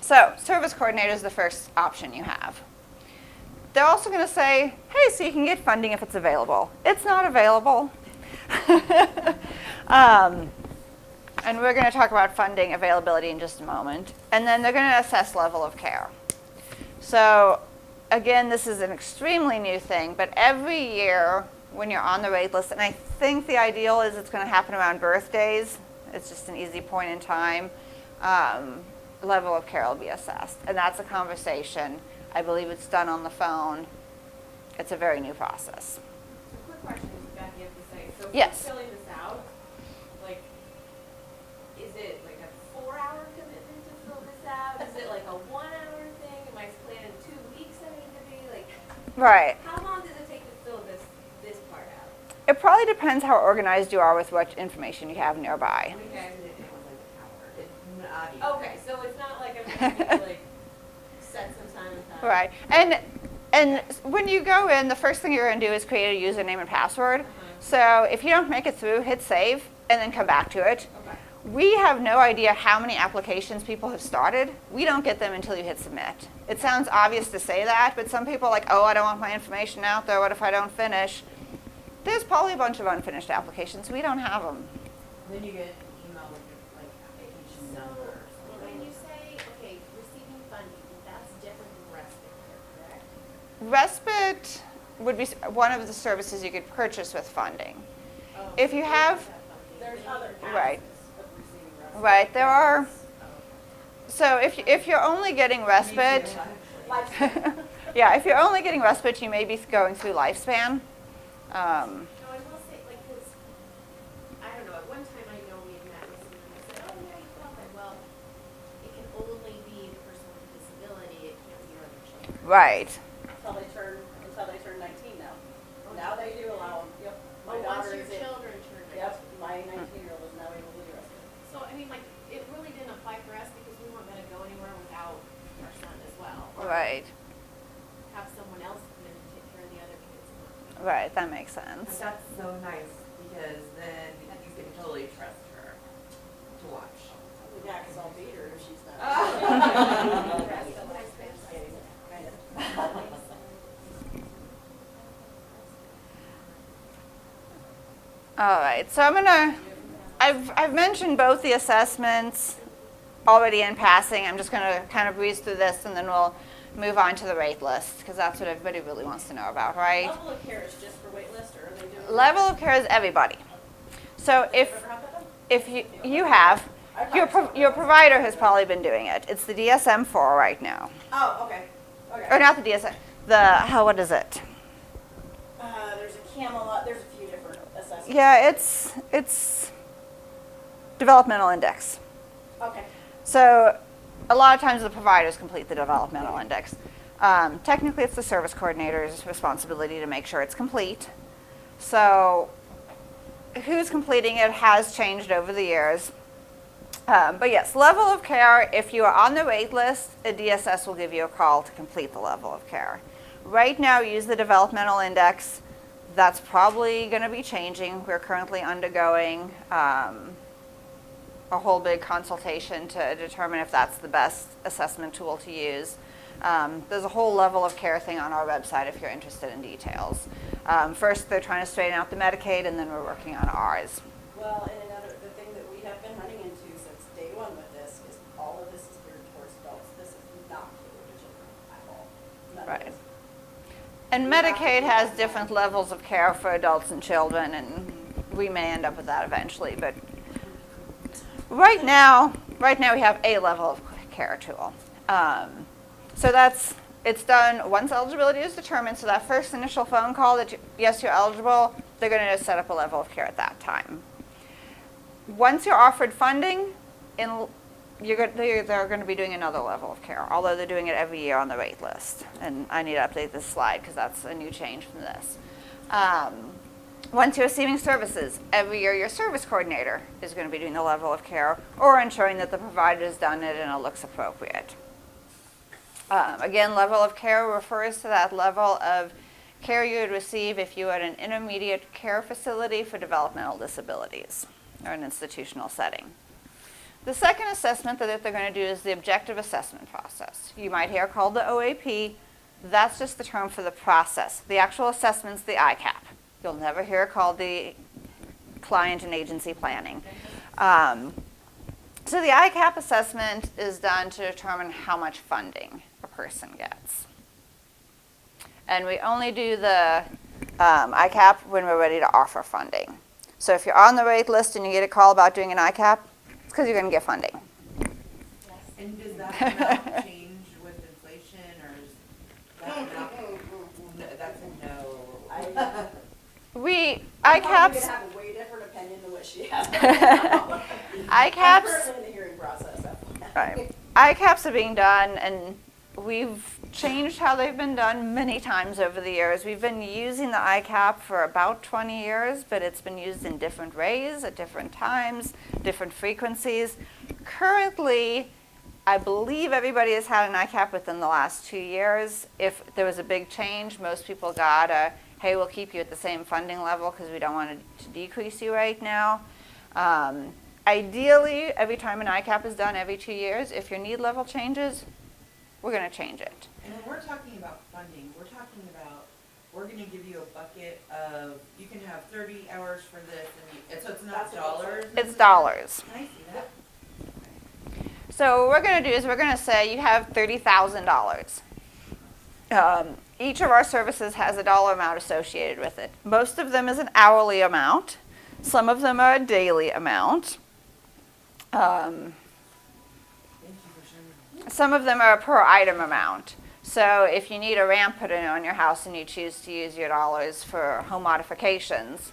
So service coordinator is the first option you have. They're also going to say, hey, so you can get funding if it's available. It's not available. And we're going to talk about funding availability in just a moment. And then they're going to assess level of care. So again, this is an extremely new thing, but every year when you're on the wait list, and I think the ideal is it's going to happen around birthdays. It's just an easy point in time. Level of care will be assessed. And that's a conversation. I believe it's done on the phone. It's a very new process. So quick question, Becky, you have to say. So if yes. we're filling this out, like, is it like a 4-hour commitment to fill this out? Is it like a 1-hour thing? Am I planning 2 weeks I need to be? Like, right. How long does it take to fill this part out? It probably depends how organized you are with what information you have nearby. Okay. Obvious. Okay, so it's not like I'm going to like set some time aside. Right. And when you go in, the first thing you're going to do is create a username and password. So if you don't make it through, hit save and then come back to it. Okay. We have no idea how many applications people have started. We don't get them until you hit submit. It sounds obvious to say that, but some people are like, oh, I don't want my information out there. What if I don't finish? There's probably a bunch of unfinished applications. We don't have them. Then you get email with your application number or something. When you say, okay, receiving funding, that's different from respite care, correct? Respite would be one of the services you could purchase with funding. Oh, If you have, there's other right, of receiving respite. right, there are. So if you're only getting respite, yeah, if you're only getting respite, you may be going through lifespan. No, I will say, like, because, I don't know, at one time I know we had met with someone and said, oh, yeah, you qualify. Well, it can only be the person with a disability, it can't be your other children. Right. Until they turn 19 now. Now they do allow them, yep. My Oh, daughter once your is in. children turn 19. Yep, my 19-year-old is now able to do respite. So, I mean, like, it really didn't apply for us because we weren't gonna go anywhere without our son as well. Or Right. have someone else come in and take care of the other kids. Right. That makes But sense. that's so nice because then you can totally trust her to watch. Yeah, because I'll beat her if she's not. All right. So I've mentioned both the assessments already in passing. I'm just gonna kind of breeze through this and then we'll move on to the rate list because that's what everybody really wants to know about, right? Level of care is just for wait list, or are they doing? Level of care is everybody. So if you have, your provider has probably been doing it. It's the DSM-4 right now. Oh, okay, Or okay. not the DSM, what is it? There's a Camelot, there's a few different assessments. Yeah, it's developmental index. Okay. So a lot of times the providers complete the developmental index. Technically, it's the service coordinator's responsibility to make sure it's complete. So who's completing it has changed over the years. But yes, level of care, if you are on the wait list, a DSS will give you a call to complete the level of care. Right now, use the developmental index. That's probably going to be changing. We're currently undergoing a whole big consultation to determine if that's the best assessment tool to use. There's a whole level of care thing on our website if you're interested in details. First, they're trying to straighten out the Medicaid, and then we're working on ours. Well, and the thing that we have been running into since day one with this is all of this is geared towards adults. This is not catered to children at all. None of Right. this. And Medicaid has different levels of care for adults and children, and we may end up with that eventually. But right now we have a level of care tool. So it's done once eligibility is determined. So that first initial phone call that yes, you're eligible, they're going to set up a level of care at that time. Once you're offered funding, they're going to be doing another level of care, although they're doing it every year on the wait list. And I need to update this slide because that's a new change from this. Once you're receiving services, every year your service coordinator is going to be doing the level of care or ensuring that the provider has done it and it looks appropriate. Again, level of care refers to that level of care you would receive if you were at an intermediate care facility for developmental disabilities or an institutional setting. The second assessment that they're going to do is the objective assessment process. You might hear called the OAP. That's just the term for the process. The actual assessment's the ICAP. You'll never hear it called the client and agency planning. So the ICAP assessment is done to determine how much funding a person gets. And we only do the ICAP when we're ready to offer funding. So if you're on the wait list and you get a call about doing an ICAP, it's because you're going to get funding. And does that amount change with inflation, or is that amount, no, that's a no? I'm ICAPs, gonna have a way different opinion than what she has. I'm ICAPs, currently in the hearing process. right. ICAPs are being done, and we've changed how they've been done many times over the years. We've been using the ICAP for about 20 years, but it's been used in different ways at different times, different frequencies. Currently, I believe everybody has had an ICAP within the last 2 years. If there was a big change, most people got a, hey, we'll keep you at the same funding level because we don't want to decrease you right now. Ideally, every time an ICAP is done every 2 years, if your need level changes, we're going to change it. And when we're talking about funding, we're talking about, we're gonna give you a bucket of, you can have 30 hours for this, and so it's not dollars? It's dollars. Can I see that? So what we're going to do is we're going to say you have $30,000. Each of our services has a dollar amount associated with it. Most of them is an hourly amount. Some of them are a daily amount. Thank you for sharing. Some of them are a per item amount. So if you need a ramp put in on your house and you choose to use your dollars for home modifications,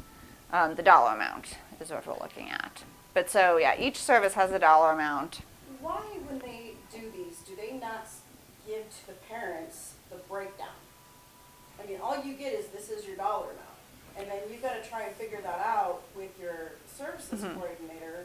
the dollar amount is what we're looking at. But so yeah, each service has a dollar amount. Why, when they do these, do they not give to the parents the breakdown? I mean, all you get is this is your dollar amount. And then you've got to try and figure that out with your services coordinator.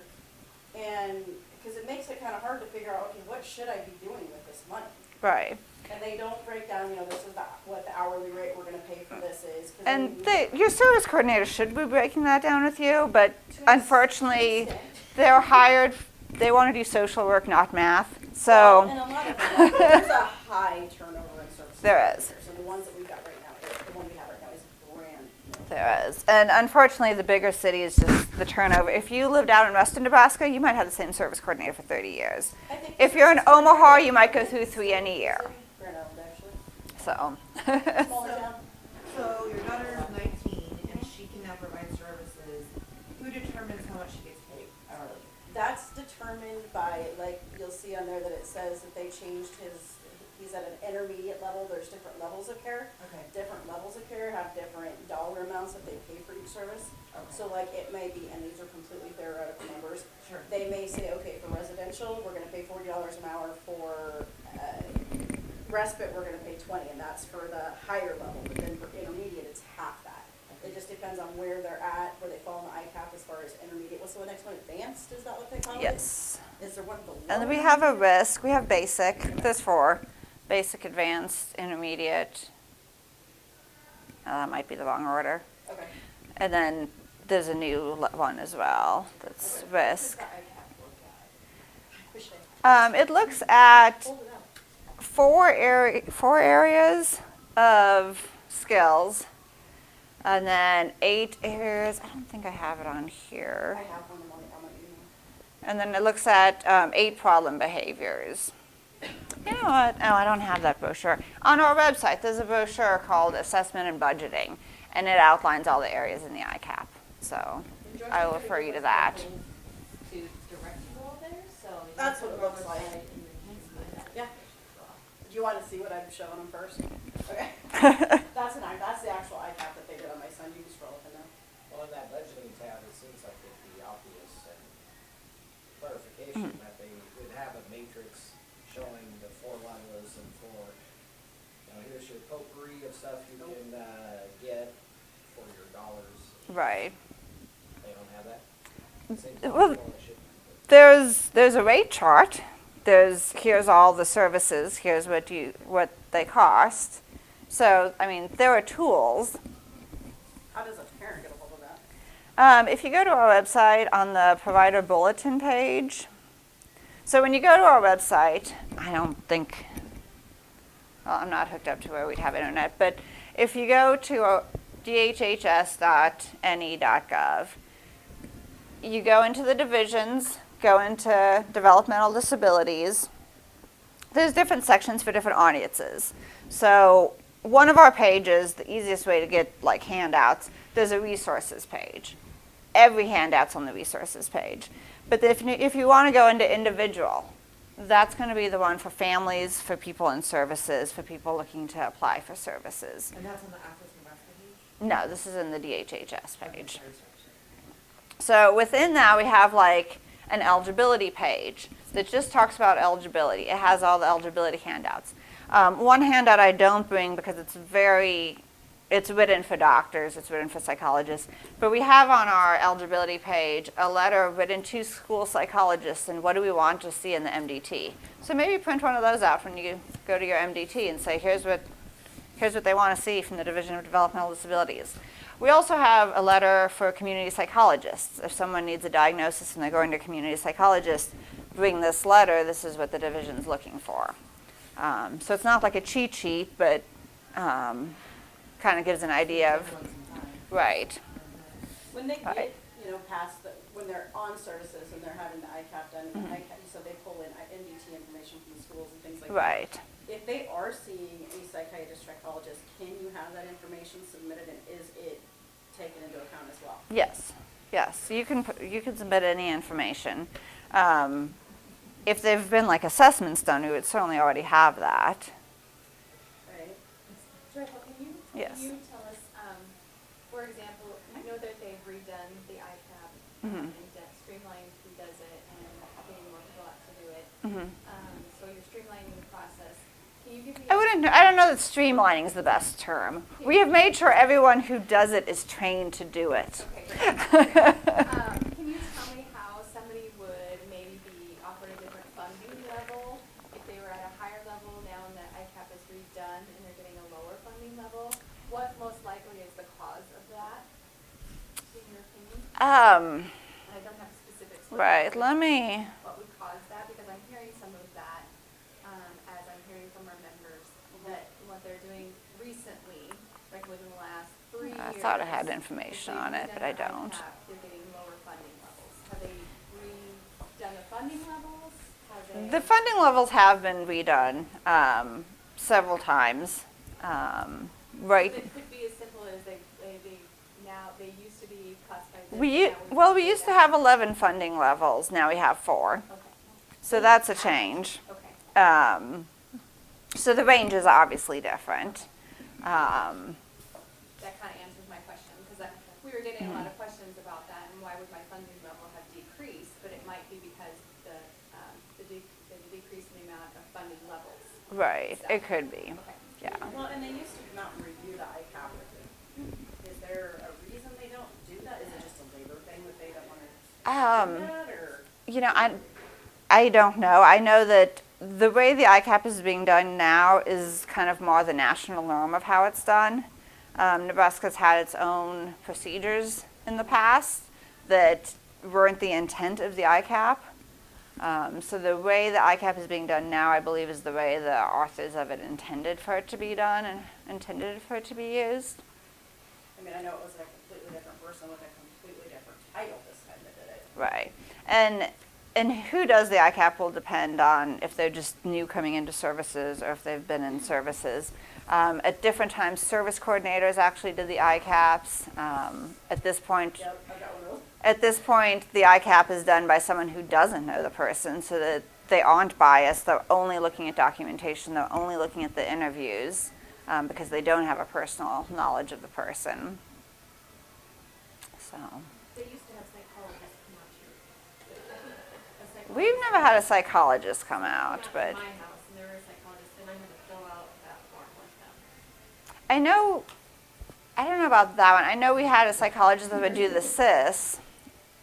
And, because it makes it kind of hard to figure out, okay, what should I be doing with this money? Right. And they don't break down, this is what the hourly rate we're going to pay for this is. 'Cause And then your service coordinator should be breaking that down with you, but to an unfortunately, extent. they're hired, they want to do social work, not math. And So a lot of them, there's a high turnover in services. There is. So the ones that we've got right now, the one we have right now is brand new. there is. And unfortunately, the bigger cities, just the turnover. If you lived out in Western Nebraska, you might have the same service coordinator for 30 years. I think If you're in Omaha, you might go through 3 in a year. Grand Island, actually. So, Smaller town. So your daughter is 19 and she can now provide services. Who determines how much she gets paid hourly? That's determined by, like, you'll see on there that it says that they changed he's at an intermediate level. There's different levels of care. Okay. Different levels of care have different dollar amounts that they pay for each service. Okay. So like it may be, and these are completely theoretical numbers, Sure. they may say, okay, for residential, we're gonna pay $40 an hour. For respite, we're gonna pay 20, and that's for the higher level. But then for intermediate, it's half that. It just depends on where they're at, where they fall in the ICAP as far as intermediate. What's the next one? Advanced, is that what they call it? yes. Is there one below? And then we have a risk. We have basic. There's 4. Basic, advanced, intermediate. That might be the wrong order. Okay. And then there's a new one as well. That's Okay. What does risk. the ICAP look at? I wish they It looks at pulled it out. 4 areas of skills, and then 8 areas. I don't think I have it on I here. have one on my email. And then it looks at 8 problem behaviors. You know what? Oh, I don't have that brochure. On our website, there's a brochure called Assessment and Budgeting, and it outlines all the areas in the ICAP. So I will refer you to that. To direct you all there, so. you That's can what it looks like. oversight and enhancement. Yeah. Do you want to see what I'm showing them first? Okay. That's the actual ICAP that they did on my son. You can scroll up in there. Well, in that budgeting tab, it seems like it'd be obvious and clarification that they would have a matrix showing the formulas and here's your potpourri of stuff you can get for your dollars. Right. They don't have that? Seems like Well, it should be. There's a rate chart. Here's all the services. Here's what they cost. So I mean, there are tools. How does a parent get a hold of that? If you go to our website on the provider bulletin page, So when you go to our website, I don't think, well, I'm not hooked up to where we'd have internet, but if you go to dhhs.ne.gov, you go into the divisions, go into developmental disabilities. There's different sections for different audiences. So one of our pages, the easiest way to get like handouts, there's a resources page. Every handout's on the resources page. But if you want to go into individual, that's going to be the one for families, for people in services, for people looking to apply for services. And that's on the Access Nebraska page? No, this is in the DHHS Okay, page. sorry. So within that, we have like an eligibility page that just talks about eligibility. It has all the eligibility handouts. One handout I don't bring because it's written for doctors, it's written for psychologists, but we have on our eligibility page a letter written to school psychologists and what do we want to see in the MDT. So maybe print one of those out when you go to your MDT and say, here's what they want to see from the Division of Developmental Disabilities. We also have a letter for community psychologists. If someone needs a diagnosis and they're going to a community psychologist, bring this letter, this is what the division's looking for. So it's not like a cheat sheet, but kind of gives an idea of, right. When they Right. get, past when they're on services and they're having the ICAP done, so they pull in MDT information from the schools and things like that. Right. If they are seeing a psychiatrist, psychologist, can you have that information submitted and is it taken into account as well? Yes. You can submit any information. If they've been like assessments done, we would certainly already have that. Right? Joyful, can you Yes. tell us, for example, I know that they've redone the ICAP and streamlined who does it and getting more people out to do it. So you're streamlining the process. Can you give me? I don't know that streamlining is the best term. We have made sure everyone who does it is trained to do it. Okay, great. Can you tell me how somebody would maybe be offered a different funding level if they were at a higher level now that ICAP is redone and they're getting a lower funding level? What most likely is the cause of that, in your opinion? I don't have specifics. Right. Let me. What would cause that? Because I'm hearing some of that as I'm hearing from our members that what they're doing recently, like within the last 3 years. I thought I had information on it, but I don't. They're getting lower funding levels. Have they redone the funding levels? The funding levels have been redone several times. Right. It could be as simple as they used to be classified as. We used to have 11 funding levels. Now we have 4. Okay. So that's a change. Okay. So the range is obviously different. That kind of answers my question, because we were getting a lot of questions about that, and why would my funding level have decreased? But it might be because the decrease in the amount of funding levels. Right. So, It could be. okay. Yeah. Well, and they used to come out and review the ICAP with you. Is there a reason they don't do that? Is it just a labor thing that they don't want to do that, or? I don't know. I know that the way the ICAP is being done now is kind of more the national norm of how it's done. Nebraska's had its own procedures in the past that weren't the intent of the ICAP. So the way the ICAP is being done now, I believe, is the way the authors of it intended for it to be done and intended for it to be used. I mean, I know it was a completely different person with a completely different title this time that did it. Right. And who does the ICAP will depend on if they're just new coming into services or if they've been in services. At different times, service coordinators actually did the ICAPs. At this point, Yep, I got one of those. At this point, the ICAP is done by someone who doesn't know the person, so that they aren't biased. They're only looking at documentation. They're only looking at the interviews because they don't have a personal knowledge of the person. So They used to have psychologists come out here. we've never had a psychologist come out, To but my house, and there were psychologists, and I had to fill out that form with them. I don't know about that one. I know we had a psychologist that would do the CIS,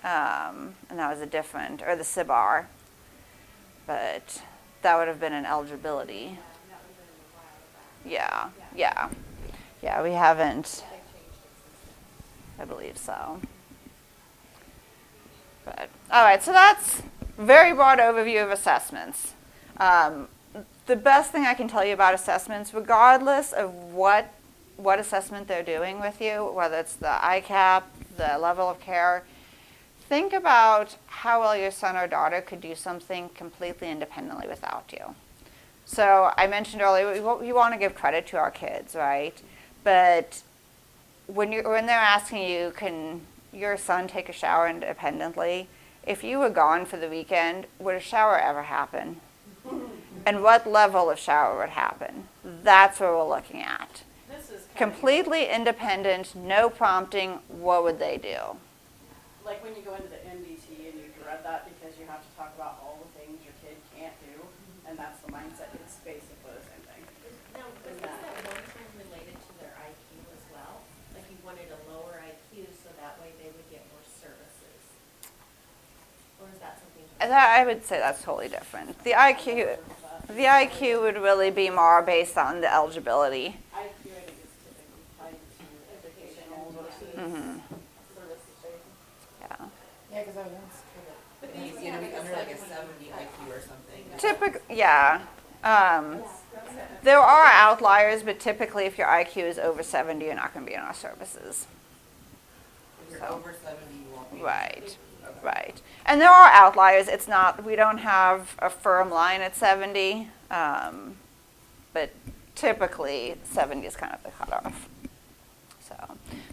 and that was or the CIBAR, but that would have been an eligibility. That would have been a while back. Yeah, we haven't, They've changed it since then. I believe so. But, all right, so that's very broad overview of assessments. The best thing I can tell you about assessments, regardless of what assessment they're doing with you, whether it's the ICAP, the level of care, think about how well your son or daughter could do something completely independently without you. So I mentioned earlier, we want to give credit to our kids, right? But when they're asking you, can your son take a shower independently? If you were gone for the weekend, would a shower ever happen? And what level of shower would happen? That's what we're looking at. This is kind Completely independent, no prompting, what would they do? like when you go into the MDT and you dread that because you have to talk about all the things your kid can't do, and that's the mindset. It's basically the same thing. Now, was that one time related to their IQ as well? Like you wanted a lower IQ so that way they would get more services? Or is that something? I would say that's totally different. The IQ would really be more based on the eligibility. IQ, I think, is typically tied to educational versus Mhm. services-based. Yeah. Yeah, because I once But he's these gonna be have under the like a 70 70 IQ or something. Yeah. There are outliers, but typically if your IQ is over 70, you're not going to be in our services. If you're So. over 70, you won't be. Right. Right. And there are outliers. It's not, we don't have a firm line at 70, but typically 70 is kind of the cutoff.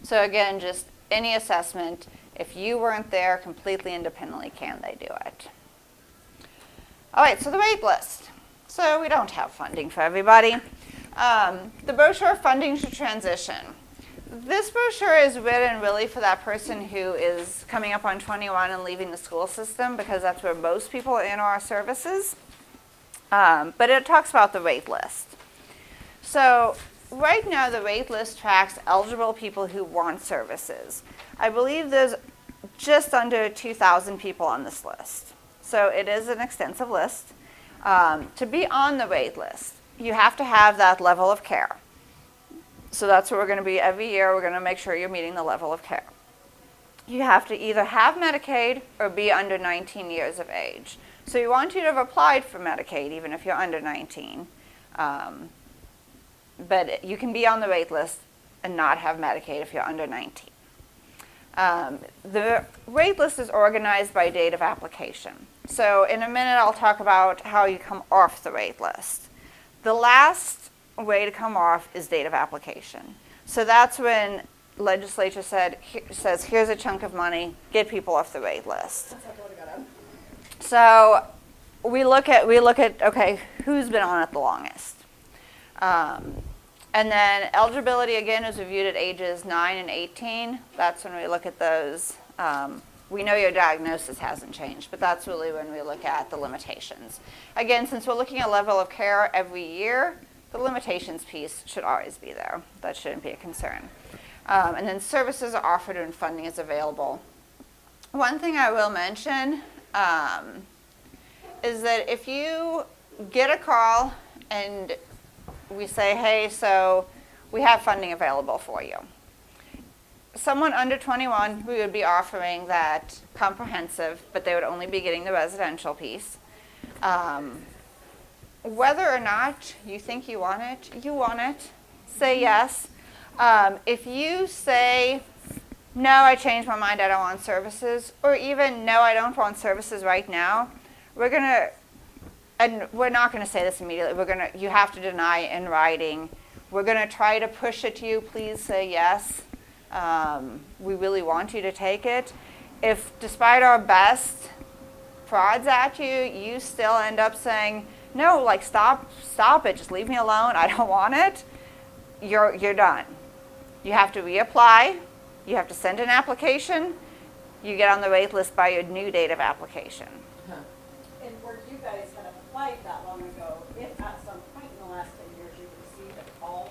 So again, just any assessment, if you weren't there completely independently, can they do it? All right, so the wait list. So we don't have funding for everybody. The brochure, Funding to Transition. This brochure is written really for that person who is coming up on 21 and leaving the school system, because that's where most people are in our services. But it talks about the wait list. So right now the wait list tracks eligible people who want services. I believe there's just under 2,000 people on this list. So it is an extensive list. To be on the wait list, you have to have that level of care. So that's what we're going to be every year. We're going to make sure you're meeting the level of care. You have to either have Medicaid or be under 19 years of age. So we want you to have applied for Medicaid even if you're under 19. But you can be on the wait list and not have Medicaid if you're under 19. The wait list is organized by date of application. So in a minute I'll talk about how you come off the wait list. The last way to come off is date of application. So that's when legislature says here's a chunk of money, get people off the wait list. That's how I would've got on. So we look at okay, who's been on it the longest. And then eligibility again is reviewed at ages 9 and 18. That's when we look at those. We know your diagnosis hasn't changed, but that's really when we look at the limitations. Again, since we're looking at level of care every year, the limitations piece should always be there. That shouldn't be a concern. And then services are offered and funding is available. One thing I will mention is that if you get a call and we say, hey, so we have funding available for you. Someone under 21, we would be offering that comprehensive, but they would only be getting the residential piece. Whether or not you think you want it, say yes. If you say, no, I changed my mind, I don't want services, or even, no, I don't want services right now, we're not going to say this immediately. You have to deny in writing. We're going to try to push it to you. Please say yes. We really want you to take it. If, despite our best prods at you, you still end up saying, no, like stop it, just leave me alone, I don't want it, you're done. You have to reapply. You have to send an application. You get on the wait list by your new date of application. And where you guys had applied that long ago, if at some point in the last 10 years you received a call,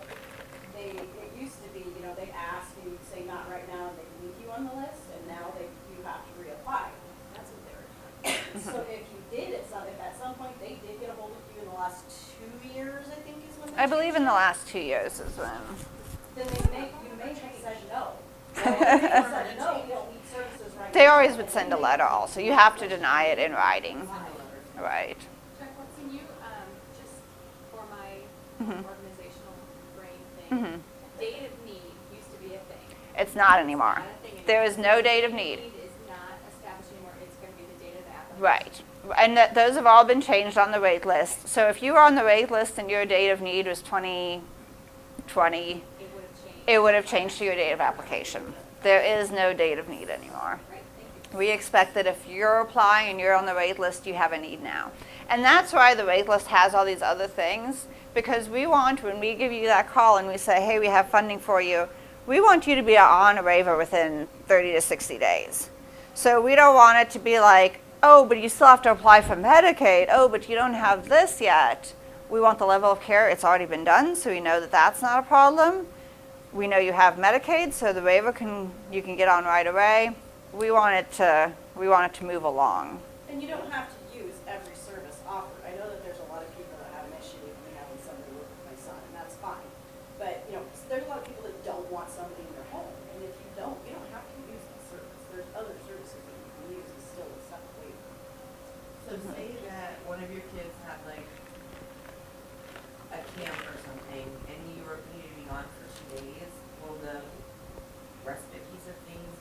it used to be, they ask you, say not right now, and they leave you on the list, and now you have to reapply. That's what they were talking So if you did, if at some point they did get a hold of you in the last 2 years, I think is when they I believe in changed the it, last 2 years is when. then you may have said no. If you said no, you don't need services right They always would send a letter also. You have to deny it in writing. Right. Jacqueline, can you, just for my Mhm. organizational brain thing, Mhm. date of need used to be a thing. It's not anymore. Not a thing anymore. There is no date of need. Date is not established anymore, it's gonna be the date of the application. Right. And those have all been changed on the wait list. So if you were on the wait list and your date of need was 2020, It would have changed. it would have changed to your date of application. There is no date of need anymore. Right, thank you. We expect that if you're applying and you're on the wait list, you have a need now. And that's why the wait list has all these other things, because we want, when we give you that call and we say, hey, we have funding for you, we want you to be on a waiver within 30 to 60 days. So we don't want it to be like, oh, but you still have to apply for Medicaid. Oh, but you don't have this yet. We want the level of care, it's already been done, so we know that that's not a problem. We know you have Medicaid, so the waiver you can get on right away. We want it to move along. And you don't have to use every service offered. I know that there's a lot of people that have an issue with me having somebody work with my son, and that's fine. But, there's a lot of people that don't want somebody in their home, and if you don't have to use the service. There's other services that you can use and still accept the waiver. So say that one of your kids had like a camp or something, and you needed to be gone for 2 days, will the respite piece of things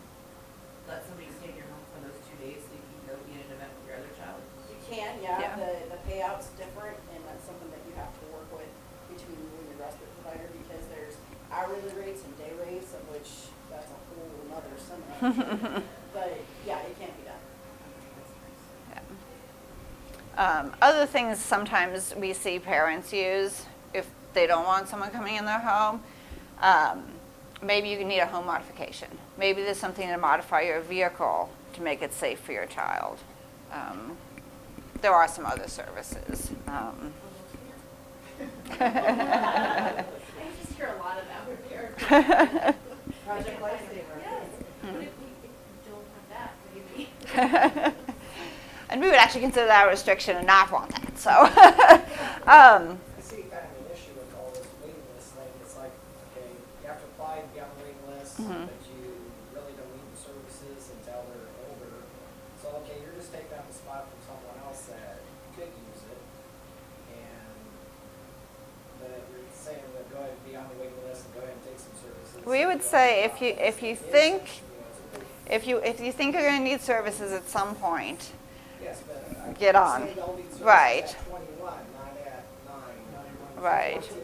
let somebody stay in your home for those 2 days so you can go be at an event with your other child? You can, yeah, Yeah. the payout's different, and that's something that you have to work with between you and your respite provider, because there's hourly rates and day rates, of which that's a whole nother seminar. But, yeah, it can be done. Other things sometimes we see parents use if they don't want someone coming in their home. Maybe you need a home modification. Maybe there's something to modify your vehicle to make it safe for your child. There are some other services. I just hear a lot of that with your. Project Lifesaver. Yes, but if you don't have that, what do you mean? And we would actually consider that a restriction and not want that. So, I see kind of an issue with all this waiting list thing. It's like, okay, you have to apply to be on the waiting list, Mhm. but you really don't need the services until they're older. So, okay, you're just taking up a spot from someone else that could use it. And that you're saying that go ahead and be on the waiting list and go ahead and take some services. we would say if you think if you think you're going to need services at some point, Yes, but I Get on. say don't need services Right. at 21, not at 9, Right. 14, or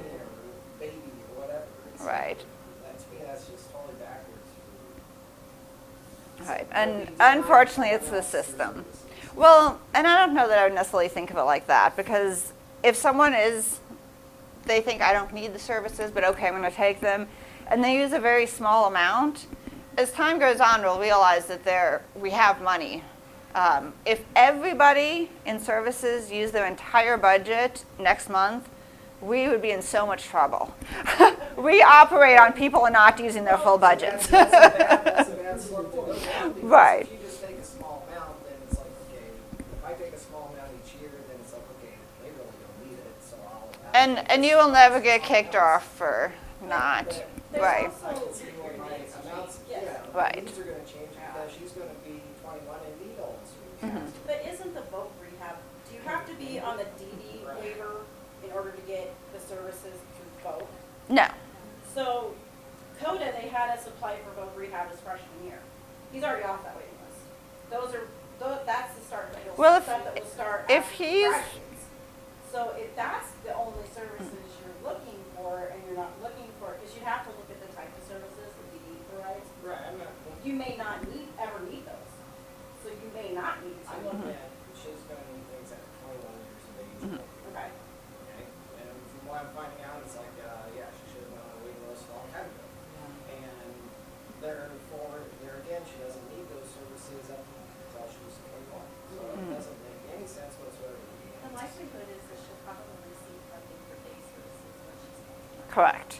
baby or whatever. It's Right. That, to me, that's just totally backwards. right? And unfortunately, it's the system. Well, and I don't know that I would necessarily think of it like that, because if someone they think I don't need the services, but okay, I'm going to take them, and they use a very small amount, as time goes on, we'll realize that we have money. If everybody in services used their entire budget next month, we would be in so much trouble. We operate on people not using their full budgets. That's a bad slope to go down, because Right. if you just take a small amount, then it's like, okay, if I take a small amount each year, then it's like, okay, they really don't need it, so I'll. And you will never get kicked off for not. There's Right. I also- can see where my amounts, Yes. yeah, Right. needs are gonna change because she's gonna be 21 and need all this. Mhm. But isn't the voc rehab, do you have to be on the DD waiver in order to get the services through voc? No. So CODA, they had us apply for voc rehab his freshman year. He's already off that waiting list. That's the start, Well, stuff that will start if after he he's- graduates. So if that's the only services you're looking for, and you're not looking for, because you have to look at the type of services that DD provides, Right, I'm not. you may not ever need those. So you may not need I to. look at, she's gonna need things at 21 years of age. Mhm. Okay. Okay, and from what I'm finding out, it's like, yeah, she should have been on a waiting list a long time ago. And therefore, there again, she doesn't need those services up until she's 21. So it doesn't make any sense whatsoever. The likelihood is that she'll probably receive funding for day services when she's 21. Correct.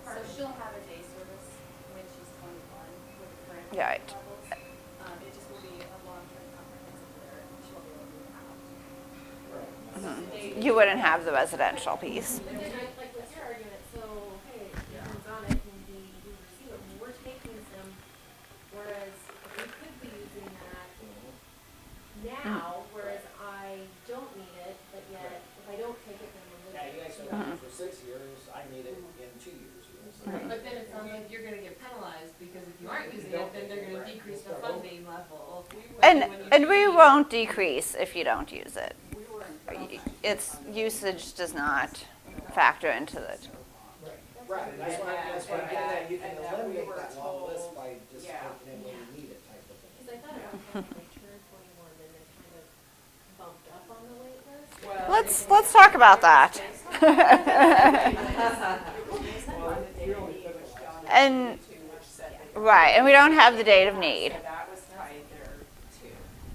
So she'll have a day service when she's 21 with the current Right. levels. It just will be a long-term comprehensive care, and she'll be able to move out. Right. Mhm. You wouldn't have the residential piece. But then I, like with your argument, so, hey, everyone's on it and we receive it, we're taking some, whereas if we could be using I need it in 2 years, you know, so. But then it sounds like you're gonna get penalized, because if you aren't using it, then they're gonna decrease the funding level. And we won't decrease if you don't use it. Its usage does not factor into it. Right, and that's why I'm getting at, you can and that we eliminate were that long told- list by just yeah. taking in when you need it type of thing. Cause I thought it was like turn 21 and then kind of bumped up on the wait list. Well, Let's talk about that. And right, and we don't have the date of need. So that was tied there too.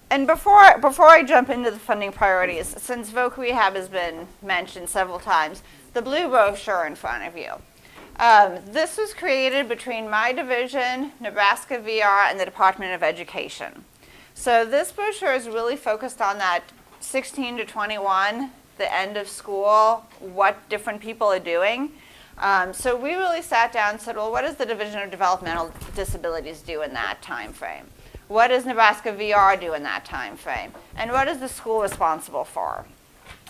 And before I jump into the funding priorities, since voc rehab has been mentioned several times, the blue brochure in front of you. This was created between my division, Nebraska VR, and the Department of Education. So this brochure is really focused on that 16 to 21, the end of school, what different people are doing. So we really sat down and said, well, what does the Division of Developmental Disabilities do in that time frame? What does Nebraska VR do in that time frame? And what is the school responsible for?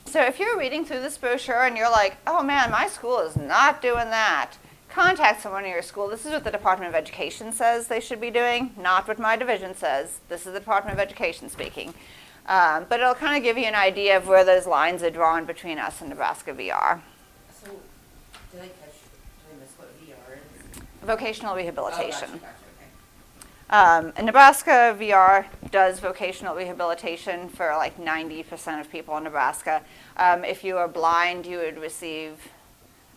So if you're reading through this brochure and you're like, oh man, my school is not doing that, contact someone in your school. This is what the Department of Education says they should be doing, not what my division says. This is the Department of Education speaking. But it'll kind of give you an idea of where those lines are drawn between us and Nebraska VR. So, did I miss what VR is? Vocational Oh, rehabilitation. gotcha, okay. And Nebraska VR does vocational rehabilitation for like 90% of people in Nebraska. If you are blind, you would receive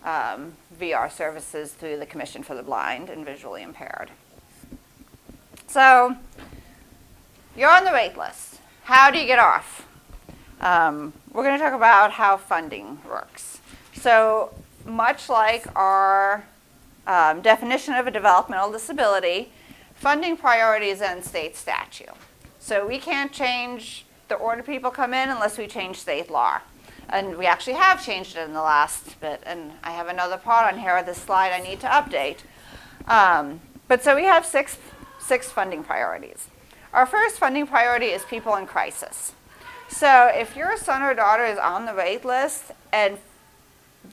VR services through the Commission for the Blind and Visually Impaired. So, you're on the wait list. How do you get off? We're going to talk about how funding works. So, much like our definition of a developmental disability, funding priorities in state statute. So we can't change the order people come in unless we change state law. And we actually have changed it in the last bit. And I have another part on here of this slide I need to update. But so we have six funding priorities. Our first funding priority is people in crisis. So if your son or daughter is on the wait list and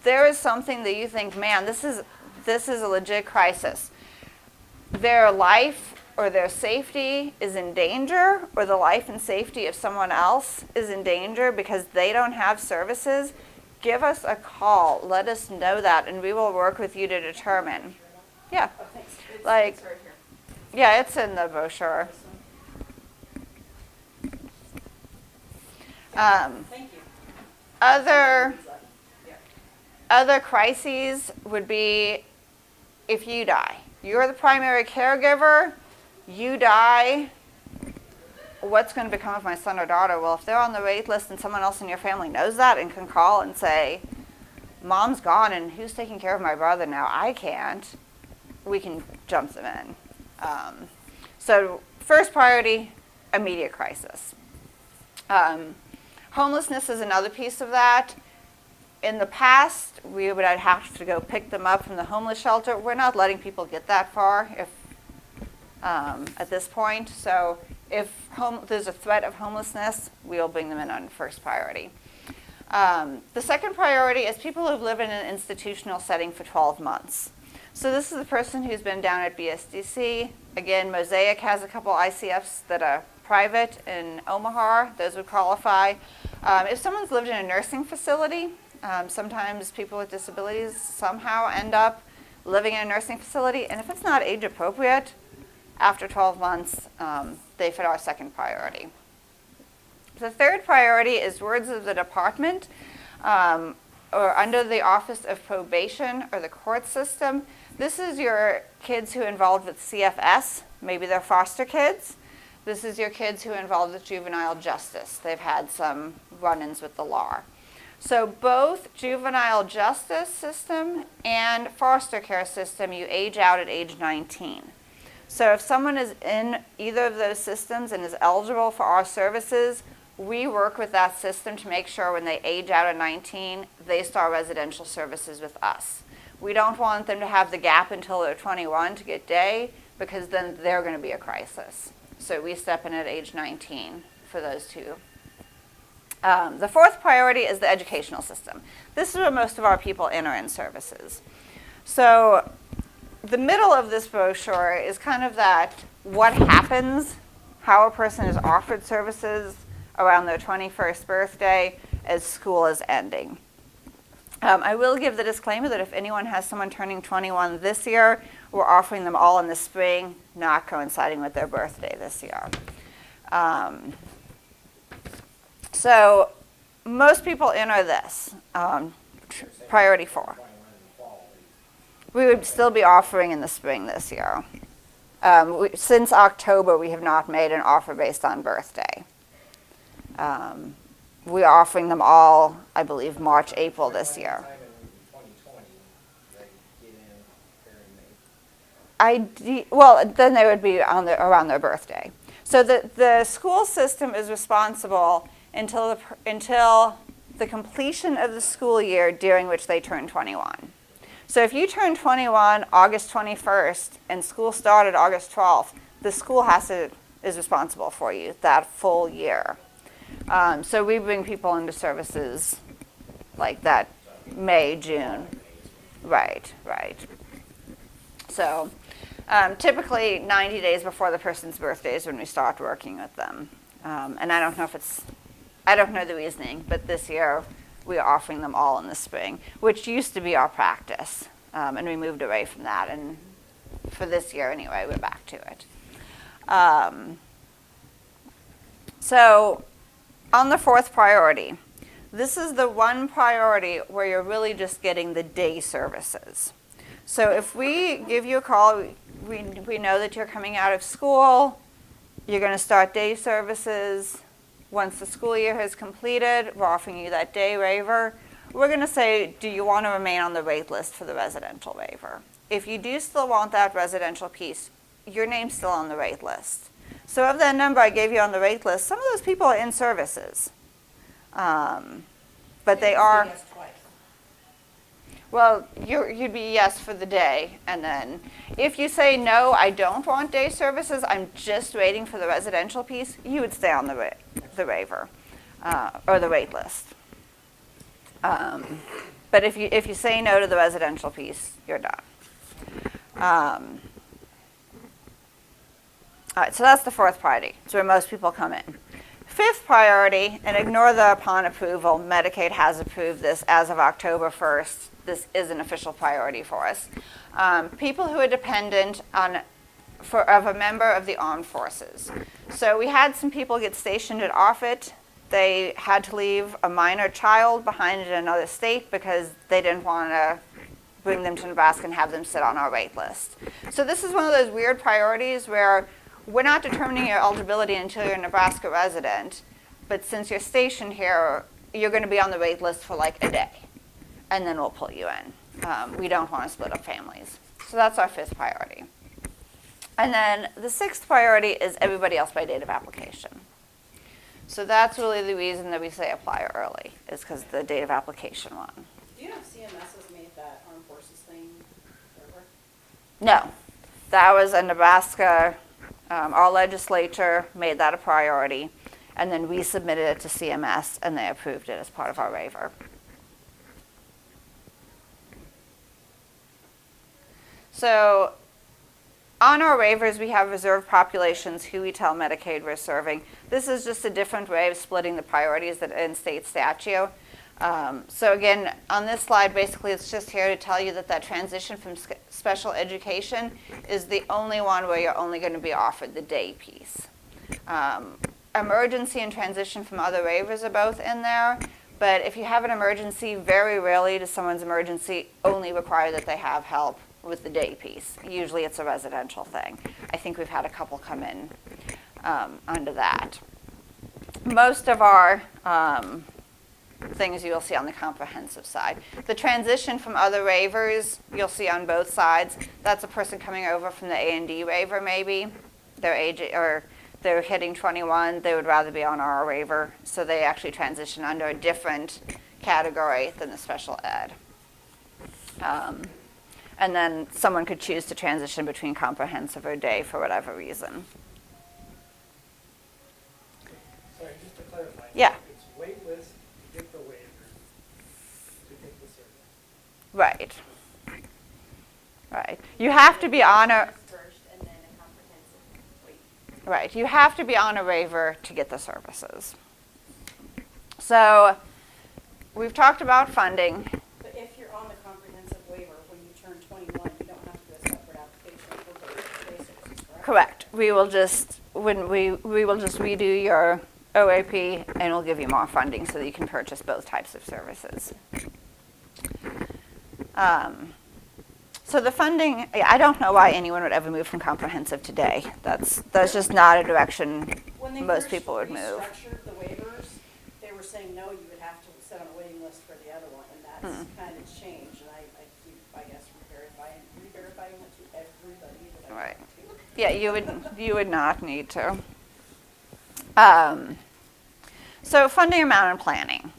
there is something that you think, man, this is a legit crisis, their life or their safety is in danger, or the life and safety of someone else is in danger because they don't have services, give us a call. Let us know that, and we will work with you to determine. Yeah. Like, It's right here. yeah, it's in the brochure. Thank you. Other crises would be if you die. You're the primary caregiver, you die, what's going to become of my son or daughter? Well, if they're on the wait list and someone else in your family knows that and can call and say, Mom's gone and who's taking care of my brother now? I can't. We can jump them in. So first priority, immediate crisis. Homelessness is another piece of that. In the past, we would have to go pick them up from the homeless shelter. We're not letting people get that far at this point. So if there's a threat of homelessness, we'll bring them in on first priority. The second priority is people who've lived in an institutional setting for 12 months. So this is the person who's been down at BSDC. Again, Mosaic has a couple ICFs that are private in Omaha. Those would qualify. If someone's lived in a nursing facility, sometimes people with disabilities somehow end up living in a nursing facility. And if it's not age appropriate, after 12 months, they fit our second priority. The third priority is words of the department or under the Office of Probation or the court system. This is your kids who are involved with CFS. Maybe they're foster kids. This is your kids who are involved with juvenile justice. They've had some run-ins with the law. So both juvenile justice system and foster care system, you age out at age 19. So if someone is in either of those systems and is eligible for our services, we work with that system to make sure when they age out at 19, they start residential services with us. We don't want them to have the gap until they're 21 to get day, because then they're going to be a crisis. So we step in at age 19 for those two The fourth priority is the educational system. This is where most of our people enter in services. So the middle of this brochure is kind of that what happens, how a person is offered services around their 21st birthday as school is ending. I will give the disclaimer that if anyone has someone turning 21 this year, we're offering them all in the spring, not coinciding with their birthday this year. So most people enter this, priority 4. We would still be offering in the spring this year. Since October, we have not made an offer based on birthday. We are offering them all, I believe, March, April this year. Well, then they would be around their birthday. So the school system is responsible until the completion of the school year during which they turn 21. So if you turn 21 August 21st and school started August 12th, the school is responsible for you that full year. So we bring people into services like that May, June. Right. So typically 90 days before the person's birthday is when we start working with them. And I don't know the reasoning, but this year we are offering them all in the spring, which used to be our practice. And we moved away from that. And for this year anyway, we're back to it. So on the fourth priority, this is the one priority where you're really just getting the day services. So if we give you a call, we know that you're coming out of school, you're going to start day services. Once the school year has completed, we're offering you that day waiver. We're going to say, do you want to remain on the wait list for the residential waiver? If you do still want that residential piece, your name's still on the wait list. So of that number I gave you on the wait list, some of those people are in services. But they are... Yes, twice. Well, you'd be yes for the day, and then if you say, no, I don't want day services, I'm just waiting for the residential piece, you would stay on the waiver, or the wait list. But if you say no to the residential piece, you're done. All right, so that's the fourth priority. It's where most people come in. Fifth priority, and ignore the upon approval, Medicaid has approved this as of October 1st. This is an official priority for us. People who are dependent of a member of the armed forces. So we had some people get stationed at Offutt. They had to leave a minor child behind in another state because they didn't want to bring them to Nebraska and have them sit on our wait list. So this is one of those weird priorities where we're not determining your eligibility until you're a Nebraska resident, but since you're stationed here, you're going to be on the wait list for like a day, and then we'll pull you in. We don't want to split up families. So that's our fifth priority. And then the sixth priority is everybody else by date of application. So that's really the reason that we say apply early, is because the date of application one. Do you know if CMS has made that armed forces thing over? No, that was a Nebraska, our legislature made that a priority, and then we submitted it to CMS, and they approved it as part of our waiver. So on our waivers, we have reserved populations who we tell Medicaid we're serving. This is just a different way of splitting the priorities that in state statute. So again, on this slide, basically it's just here to tell you that transition from special education is the only one where you're only going to be offered the day piece. Emergency and transition from other waivers are both in there, but if you have an emergency, very rarely does someone's emergency only require that they have help with the day piece. Usually it's a residential thing. I think we've had a couple come in under that. Most of our things you'll see on the comprehensive side. The transition from other waivers you'll see on both sides. That's a person coming over from the A&D waiver maybe. Their age or they're hitting 21, they would rather be on our waiver, so they actually transition under a different category than the special ed. And then someone could choose to transition between comprehensive or day for whatever reason. Sorry, just to clarify. Yeah. It's wait list Right. Right. You have to be on a, First and then a comprehensive wait. right, you have to be on a waiver to get the services. So we've talked about funding. But if you're on the comprehensive waiver, when you turn 21, you don't have to do a separate application for both day services, correct? Correct. We will just redo your OAP and we'll give you more funding so that you can purchase both types of services. So the funding, I don't know why anyone would ever move from comprehensive today. That's just not a direction When they most first people would move. restructured the waivers, they were saying, no, you would have to sit on a waiting list for the other one, and that's kind of changed, and I keep, I guess, re-verifying it to everybody that I Right. talk to. Yeah, you would not need to. So funding amount and planning.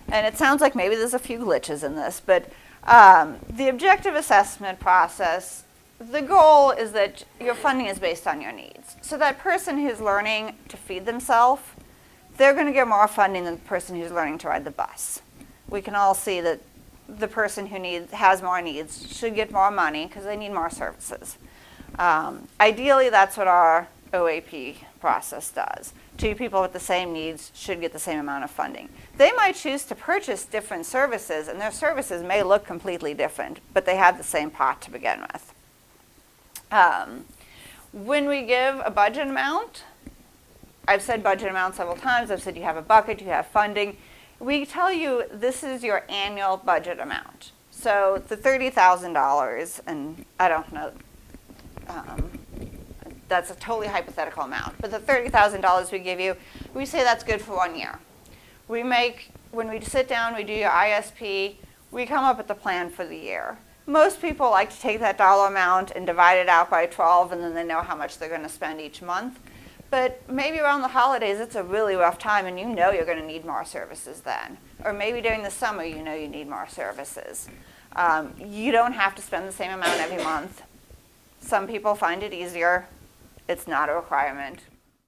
And it sounds like maybe there's a few glitches in this, but the objective assessment process, the goal is that your funding is based on your needs. So that person who's learning to feed themselves, they're going to get more funding than the person who's learning to ride the bus. We can all see that the person who has more needs should get more money because they need more services. Ideally, that's what our OAP process does. Two people with the same needs should get the same amount of funding. They might choose to purchase different services, and their services may look completely different, but they have the same pot to begin with. When we give a budget amount, I've said budget amount several times, I've said you have a bucket, you have funding. We tell you this is your annual budget amount. So the $30,000, and I don't know, that's a totally hypothetical amount. But the $30,000 we give you, we say that's good for 1 year. When we sit down, we do your ISP, we come up with the plan for the year. Most people like to take that dollar amount and divide it out by 12, and then they know how much they're going to spend each month. But maybe around the holidays, it's a really rough time, and you know you're going to need more services then. Or maybe during the summer, you know you need more services. You don't have to spend the same amount every month. Some people find it easier. It's not a requirement.